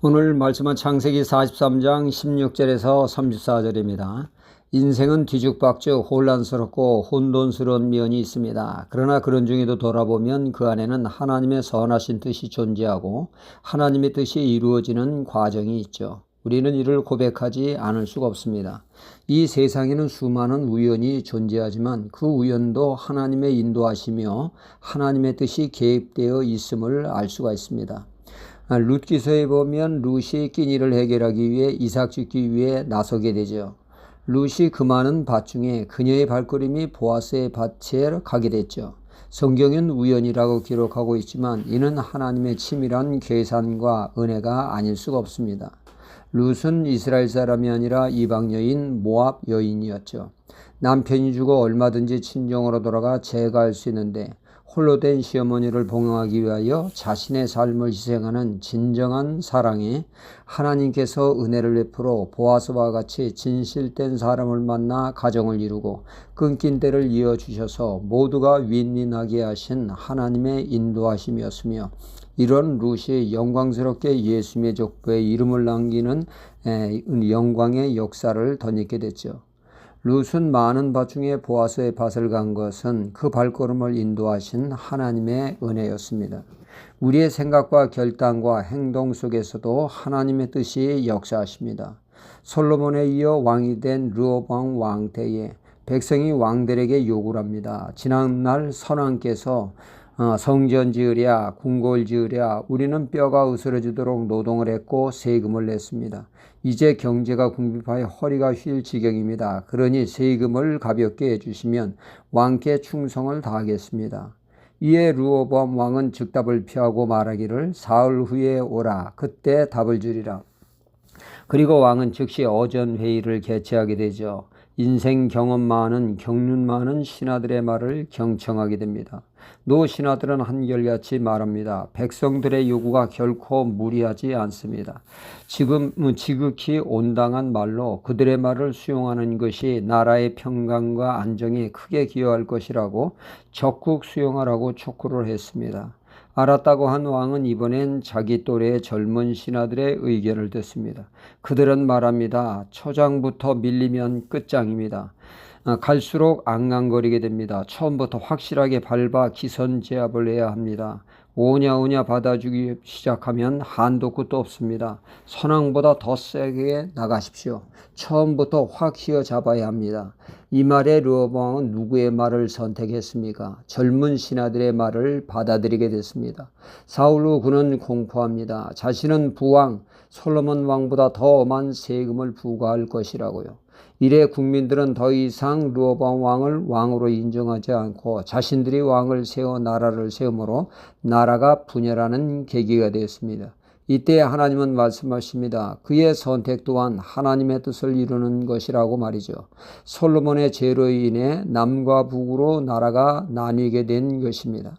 오늘 말씀은 창세기 43장 16절에서 34절입니다. 인생은 뒤죽박죽 혼란스럽고 혼돈스러운 면이 있습니다. 그러나 그런 중에도 돌아보면 그 안에는 하나님의 선하신 뜻이 존재하고 하나님의 뜻이 이루어지는 과정이 있죠. 우리는 이를 고백하지 않을 수가 없습니다. 이 세상에는 수많은 우연이 존재하지만 그 우연도 하나님의 인도하시며 하나님의 뜻이 개입되어 있음을 알 수가 있습니다. 룻기서에 보면 룻이 끼니를 해결하기 위해 이삭 죽기 위해 나서게 되죠. 룻이 그 많은 밭 중에 그녀의 발걸음이 보아스의 밭에 가게 됐죠. 성경은 우연이라고 기록하고 있지만 이는 하나님의 치밀한 계산과 은혜가 아닐 수가 없습니다. 룻은 이스라엘 사람이 아니라 이방 여인 모압 여인이었죠. 남편이 죽어 얼마든지 친정으로 돌아가 재가할 수 있는데 홀로 된 시어머니를 봉양하기 위하여 자신의 삶을 희생하는 진정한 사랑에 하나님께서 은혜를 베풀어 보아스와 같이 진실된 사람을 만나 가정을 이루고 끊긴 때를 이어주셔서 모두가 윈윈하게 하신 하나님의 인도하심이었으며 이런 룻이 영광스럽게 예수님의 족보에 이름을 남기는 영광의 역사를 덧입게 됐죠. 룻은 많은 밭 중에 보아스의 밭을 간 것은 그 발걸음을 인도하신 하나님의 은혜였습니다. 우리의 생각과 결단과 행동 속에서도 하나님의 뜻이 역사하십니다. 솔로몬에 이어 왕이 된 르호보암 왕 때에 백성이 왕들에게 요구를 합니다. 지난날 선왕께서 성전 지으랴 궁궐 지으랴 우리는 뼈가 으스러지도록 노동을 했고 세금을 냈습니다. 이제 경제가 궁핍하여 허리가 휠 지경입니다. 그러니 세금을 가볍게 해주시면 왕께 충성을 다하겠습니다. 이에 르호보암 왕은 즉답을 피하고 말하기를 사흘 후에 오라 그때 답을 주리라. 그리고 왕은 즉시 어전회의를 개최하게 되죠. 인생 경험 많은 경륜 많은 신하들의 말을 경청하게 됩니다. 노 신하들은 한결같이 말합니다. 백성들의 요구가 결코 무리하지 않습니다. 지금 지극히 온당한 말로 그들의 말을 수용하는 것이 나라의 평강과 안정에 크게 기여할 것이라고 적극 수용하라고 촉구를 했습니다. 알았다고 한 왕은 이번엔 자기 또래의 젊은 신하들의 의견을 듣습니다. 그들은 말합니다. 초장부터 밀리면 끝장입니다. 갈수록 앙앙거리게 됩니다. 처음부터 확실하게 밟아 기선제압을 해야 합니다. 오냐오냐 받아주기 시작하면 한도 끝도 없습니다. 선왕보다 더 세게 나가십시오. 처음부터 확 휘어잡아야 합니다. 이 말에 르호보암은 누구의 말을 선택했습니까? 젊은 신하들의 말을 받아들이게 됐습니다. 사흘 후 그는 공포합니다. 자신은 부왕 솔로몬 왕보다 더 엄한 세금을 부과할 것이라고요. 이래 국민들은 더 이상 르호보암 왕을 왕으로 인정하지 않고 자신들이 왕을 세워 나라를 세우므로 나라가 분열하는 계기가 되었습니다. 이때 하나님은 말씀하십니다. 그의 선택 또한 하나님의 뜻을 이루는 것이라고 말이죠. 솔로몬의 죄로 인해 남과 북으로 나라가 나뉘게 된 것입니다.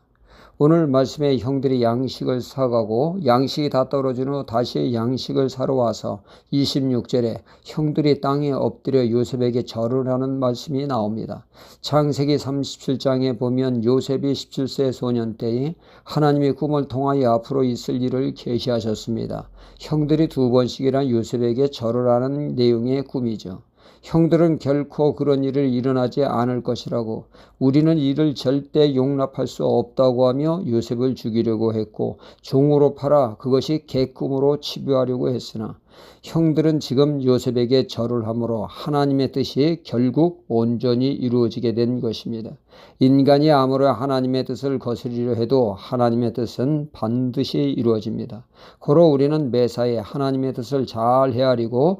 오늘 말씀에 형들이 양식을 사가고 양식이 다 떨어진 후 다시 양식을 사러 와서 26절에 형들이 땅에 엎드려 요셉에게 절을 하는 말씀이 나옵니다. 창세기 37장에 보면 요셉이 17세 소년 때에 하나님의 꿈을 통하여 앞으로 있을 일을 계시하셨습니다. 형들이 2번씩이나 요셉에게 절을 하는 내용의 꿈이죠. 형들은 결코 그런 일을 일어나지 않을 것이라고 우리는 이를 절대 용납할 수 없다고 하며 요셉을 죽이려고 했고 종으로 팔아 그것이 개꿈으로 치부하려고 했으나 형들은 지금 요셉에게 절을 함으로 하나님의 뜻이 결국 온전히 이루어지게 된 것입니다. 인간이 아무리 하나님의 뜻을 거스리려 해도 하나님의 뜻은 반드시 이루어집니다. 고로 우리는 매사에 하나님의 뜻을 잘 헤아리고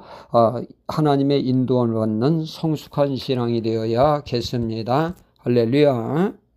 하나님의 인도를 받는 성숙한 신앙이 되어야겠습니다. 할렐루야.